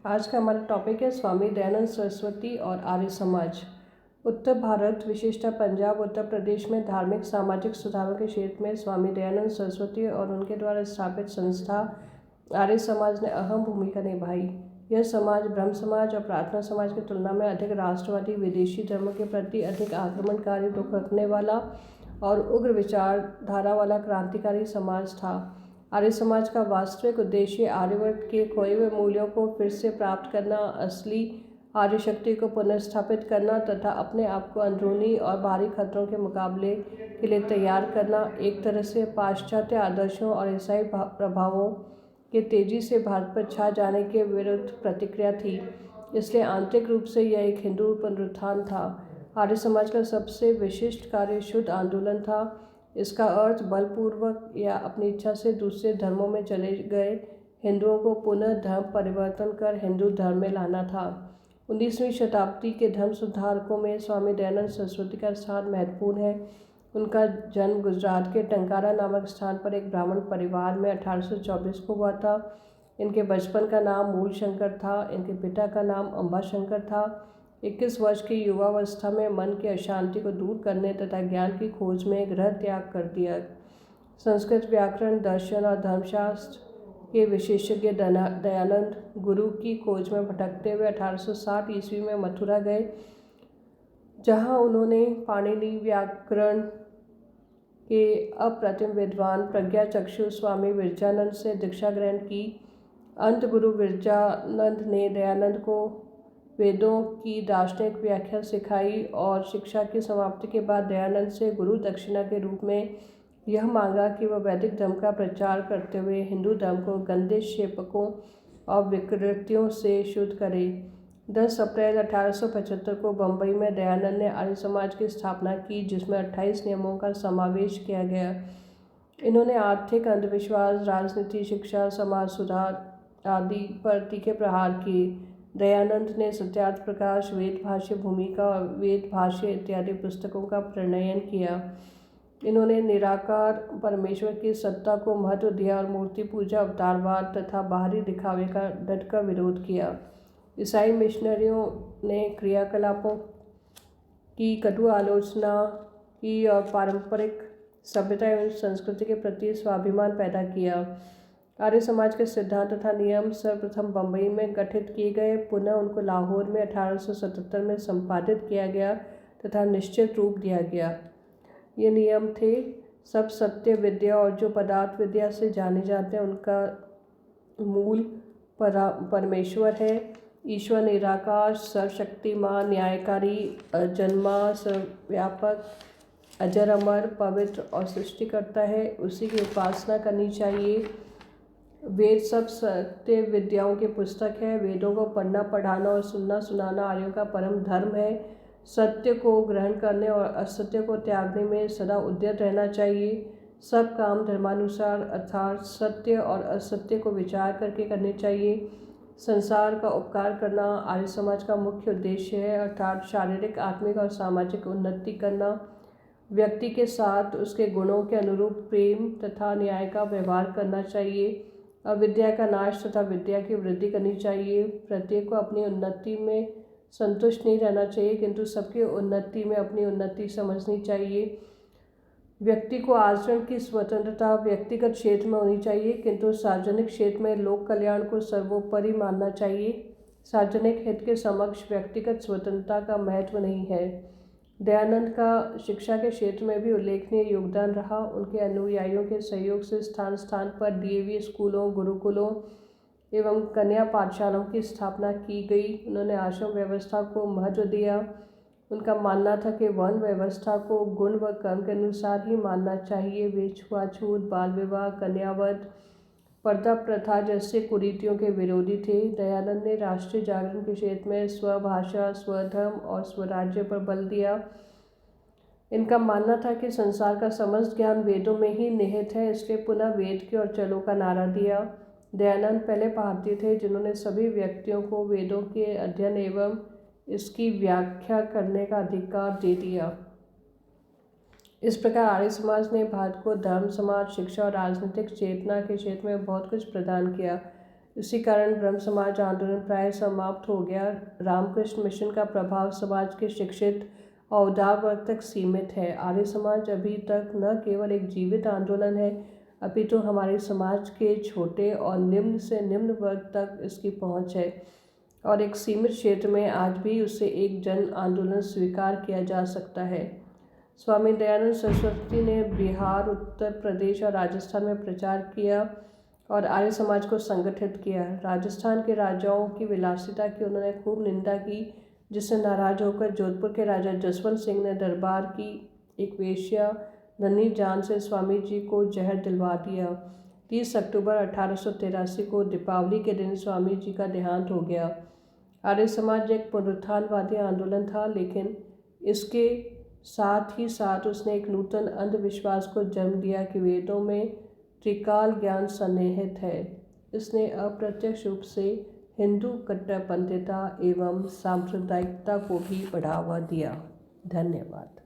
आज का हमारा टॉपिक है स्वामी दयानंद सरस्वती और आर्य समाज। उत्तर भारत विशेषतः पंजाब उत्तर प्रदेश में धार्मिक सामाजिक सुधारों के क्षेत्र में स्वामी दयानंद सरस्वती और उनके द्वारा स्थापित संस्था आर्य समाज ने अहम भूमिका निभाई। यह समाज ब्रह्म समाज और प्रार्थना समाज की तुलना में अधिक राष्ट्रवादी, विदेशी धर्मों के प्रति अधिक आक्रमणकारी रुख रखने वाला और उग्र विचारधारा वाला क्रांतिकारी समाज था। आर्य समाज का वास्तविक उद्देश्य आर्यवर्त के खोए हुए मूल्यों को फिर से प्राप्त करना, असली आर्य शक्ति को पुनर्स्थापित करना तथा अपने आप को अंदरूनी और बाहरी खतरों के मुकाबले के लिए तैयार करना, एक तरह से पाश्चात्य आदर्शों और ईसाई प्रभावों के तेजी से भारत पर छा जाने के विरुद्ध प्रतिक्रिया थी। इसलिए आंतरिक रूप से यह एक हिंदू पुनरुत्थान था। आर्य समाज का सबसे विशिष्ट कार्य शुद्ध आंदोलन था। इसका अर्थ बलपूर्वक या अपनी इच्छा से दूसरे धर्मों में चले गए हिंदुओं को पुनः धर्म परिवर्तन कर हिंदू धर्म में लाना था। 19वीं शताब्दी के धर्म सुधारकों में स्वामी दयानंद सरस्वती का स्थान महत्वपूर्ण है। उनका जन्म गुजरात के टंकारा नामक स्थान पर एक ब्राह्मण परिवार में 1824 को हुआ था। इनके बचपन का नाम मूल शंकर था। इनके पिता का नाम अम्बा शंकर था। 21 वर्ष की युवावस्था में मन की अशांति को दूर करने तथा ज्ञान की खोज में गृह त्याग कर दिया। संस्कृत व्याकरण, दर्शन और धर्मशास्त्र के विशेषज्ञ दयानंद गुरु की खोज में भटकते हुए 1860 ईस्वी में मथुरा गए, जहां उन्होंने पाणिनि व्याकरण के अप्रतिम विद्वान प्रज्ञाचक्षु स्वामी विरजानंद से दीक्षा ग्रहण की। अंत गुरु विरजानंद ने दयानंद को वेदों की दार्शनिक व्याख्या सिखाई और शिक्षा की समाप्ति के बाद दयानंद से गुरु दक्षिणा के रूप में यह मांगा कि वह वैदिक धर्म का प्रचार करते हुए हिंदू धर्म को गंदे क्षेपकों और विकृतियों से शुद्ध करे। 10 अप्रैल 1875 को बम्बई में दयानंद ने आर्य समाज की स्थापना की, जिसमें 28 नियमों का समावेश किया गया। इन्होंने आर्थिक अंधविश्वास, राजनीति, शिक्षा, समाज सुधार आदि पर तीखे प्रहार किए। दयानंद ने सत्यार्थ प्रकाश, वेद भाष्य भूमिका और वेद भाष्य इत्यादि पुस्तकों का प्रणयन किया। इन्होंने निराकार परमेश्वर की सत्ता को महत्व दिया और मूर्ति पूजा, अवतारवाद तथा बाहरी दिखावे का डटकर विरोध किया। ईसाई मिशनरियों ने क्रियाकलापों की कटु आलोचना की और पारंपरिक सभ्यता एवं संस्कृति के प्रति स्वाभिमान पैदा किया। आर्य समाज के सिद्धांत तथा नियम सर्वप्रथम बम्बई में गठित किए गए, पुनः उनको लाहौर में 1877 में संपादित किया गया तथा निश्चित रूप दिया गया। ये नियम थे: सब सत्य विद्या और जो पदार्थ विद्या से जाने जाते हैं उनका मूल परमेश्वर है। ईश्वर निराकार, सर्वशक्तिमान, न्यायकारी, अजन्मा, सर्वव्यापक, अजर अमर, पवित्र और सृष्टिकर्ता है। उसी की उपासना करनी चाहिए। वेद सब सत्य विद्याओं की पुस्तक है। वेदों को पढ़ना, पढ़ाना और सुनना सुनाना आर्यों का परम धर्म है। सत्य को ग्रहण करने और असत्य को त्यागने में सदा उद्यत रहना चाहिए। सब काम धर्मानुसार अर्थात सत्य और असत्य को विचार करके करने चाहिए। संसार का उपकार करना आर्य समाज का मुख्य उद्देश्य है, अर्थात शारीरिक, आत्मिक और सामाजिक उन्नति करना। व्यक्ति के साथ उसके गुणों के अनुरूप प्रेम तथा न्याय का व्यवहार करना चाहिए। अविद्या का नाश तथा विद्या की वृद्धि करनी चाहिए। प्रत्येक को अपनी उन्नति में संतुष्ट नहीं रहना चाहिए, किंतु सबकी उन्नति में अपनी उन्नति समझनी चाहिए। व्यक्ति को आचरण की स्वतंत्रता व्यक्तिगत क्षेत्र में होनी चाहिए, किंतु सार्वजनिक क्षेत्र में लोक कल्याण को सर्वोपरि मानना चाहिए। सार्वजनिक हित के समक्ष व्यक्तिगत स्वतंत्रता का महत्व नहीं है। दयानंद का शिक्षा के क्षेत्र में भी उल्लेखनीय योगदान रहा। उनके अनुयायियों के सहयोग से स्थान स्थान पर डीएवी स्कूलों, गुरुकुलों एवं कन्या पाठशालाओं की स्थापना की गई। उन्होंने आश्रम व्यवस्था को महत्व दिया। उनका मानना था कि वर्ण व्यवस्था को गुण व कर्म के अनुसार ही मानना चाहिए। वे छुआछूत, बाल विवाह, कन्यावध, पर्दा प्रथा जैसे कुरीतियों के विरोधी थे। दयानंद ने राष्ट्रीय जागरण के क्षेत्र में स्वभाषा, स्वधर्म और स्वराज्य पर बल दिया। इनका मानना था कि संसार का समस्त ज्ञान वेदों में ही निहित है, इसलिए पुनः वेद की ओर चलो का नारा दिया। दयानंद पहले भारतीय थे जिन्होंने सभी व्यक्तियों को वेदों के अध्ययन एवं इसकी व्याख्या करने का अधिकार दे दिया। इस प्रकार आर्य समाज ने भारत को धर्म, समाज, शिक्षा और राजनीतिक चेतना के क्षेत्र में बहुत कुछ प्रदान किया। इसी कारण ब्रह्म समाज आंदोलन प्राय समाप्त हो गया। रामकृष्ण मिशन का प्रभाव समाज के शिक्षित और उदार वर्ग तक सीमित है। आर्य समाज अभी तक न केवल एक जीवित आंदोलन है, अपितु हमारे समाज के छोटे और निम्न से निम्न वर्ग तक इसकी पहुंच है और एक सीमित क्षेत्र में आज भी उसे एक जन आंदोलन स्वीकार किया जा सकता है। स्वामी दयानंद सरस्वती ने बिहार, उत्तर प्रदेश और राजस्थान में प्रचार किया और आर्य समाज को संगठित किया। राजस्थान के राजाओं की विलासिता की उन्होंने खूब निंदा की, जिससे नाराज होकर जोधपुर के राजा जसवंत सिंह ने दरबार की एक वेश्या नन्ही जान से स्वामी जी को जहर दिलवा दिया। 30 अक्टूबर 1883 को दीपावली के दिन स्वामी जी का देहांत हो गया। आर्य समाज एक पुनरुत्थानवादी आंदोलन था, लेकिन इसके साथ ही साथ उसने एक नूतन अंधविश्वास को जन्म दिया कि वेदों में त्रिकाल ज्ञान सन्निहित है। इसने अप्रत्यक्ष रूप से हिंदू कट्टरपंथिता एवं सांप्रदायिकता को भी बढ़ावा दिया। धन्यवाद।